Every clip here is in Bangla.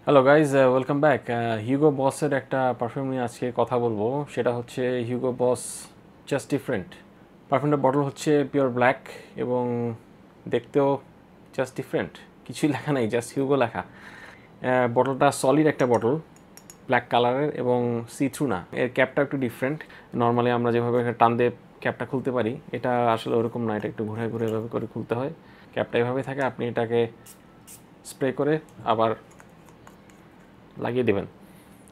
Hello guys, welcome back. Hugo বসের একটা পারফিউম নিয়ে আজকে কথা বলবো। সেটা হচ্ছে হিউগো বস জাস্ট ডিফারেন্ট। পারফিউমটার বটল হচ্ছে পিওর ব্ল্যাক এবং দেখতেও জাস্ট ডিফারেন্ট। কিছুই লেখা নাই, জাস্ট হিউগো লেখা। বটলটা সলিড একটা বটল, ব্ল্যাক কালারের এবং সি থ্রু না। এর ক্যাপটা একটু ডিফারেন্ট। নর্মালি আমরা যেভাবে টান দিয়ে ক্যাপটা খুলতে পারি, এটা আসলে ওরকম না। এটা একটু ঘুরে ঘুরে এভাবে করে খুলতে হয়। ক্যাপটা এভাবে থাকে, আপনি এটাকে স্প্রে করে আবার লাগিয়ে দেবেন।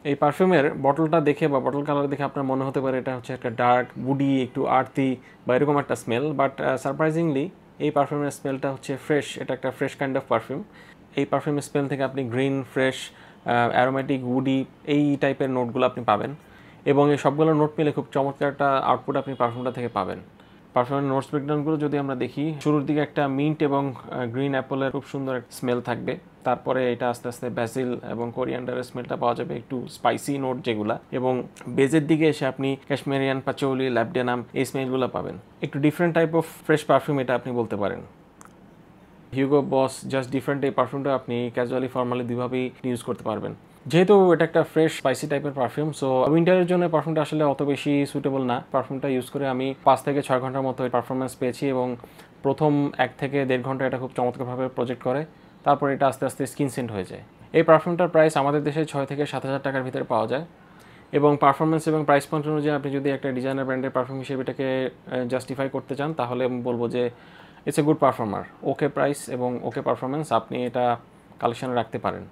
এই পারফিউমের বটলটা দেখে বা বটল কালার দেখে আপনার মনে হতে পারে এটা হচ্ছে একটা ডার্ক উডি, একটু আর্থি বা এরকম একটা স্মেল, বাট সারপ্রাইজিংলি এই পারফিউমের স্মেলটা হচ্ছে ফ্রেশ। এটা একটা ফ্রেশ কাইন্ড অফ পারফিউম। এই পারফিউমের স্মেল থেকে আপনি গ্রিন, ফ্রেশ, অ্যারোমেটিক, উডি এই টাইপের নোটগুলো আপনি পাবেন এবং এই সবগুলো নোট পেলে খুব চমৎকার একটা আউটপুট আপনি পারফিউমটা থেকে পাবেন। পারফিউমের নোটস ব্রেকডাউনগুলো যদি আমরা দেখি, শুরুর দিকে একটা মিন্ট এবং গ্রিন অ্যাপলের খুব সুন্দর একটা স্মেল থাকবে। তারপরে এটা আস্তে আস্তে ব্যাসিল এবং কোরিয়ান্ডারের স্মেলটা পাওয়া যাবে, একটু স্পাইসি নোট যেগুলা, এবং বেজের দিকে এসে আপনি ক্যাশমেরিয়ান, পাচৌলি, ল্যাবডেনাম এই স্মেলগুলো পাবেন। একটু different type of fresh perfume এটা আপনি বলতে পারেন। হিউগো বস জাস্ট ডিফারেন্ট এই পারফিউমটা আপনি ক্যাজুয়ালি ফর্মালি দুইভাবেই ইউজ করতে পারবেন। যেহেতু এটা একটা ফ্রেশ স্পাইসি টাইপের পারফিউম, সো উইন্টারের জন্য পারফিউমটা আসলে অত বেশি সুটেবল না। পারফিউমটা ইউজ করে আমি 5 থেকে 6 ঘন্টার মতো পারফরমেন্স পেয়েছি এবং প্রথম 1 থেকে 1.5 ঘন্টা এটা খুব চমৎকারভাবে প্রজেক্ট করে। তারপর এটা আস্তে আস্তে স্কিন সেন্ট হয়ে যায়। এই পারফিউমটার প্রাইস আমাদের দেশে 6 থেকে 7 হাজার টাকার ভিতরে পাওয়া যায় এবং পারফরমেন্স এবং প্রাইস পয়েন্ট অনুযায়ী আপনি যদি একটা ডিজাইনার ব্র্যান্ডের পারফিউম হিসেবে এটাকে জাস্টিফাই করতে চান, তাহলে আমি বলবো যে it's a good performer. Okay price এবং ওকে পারফরমেন্স, আপনি এটা কালেকশনে রাখতে পারেন।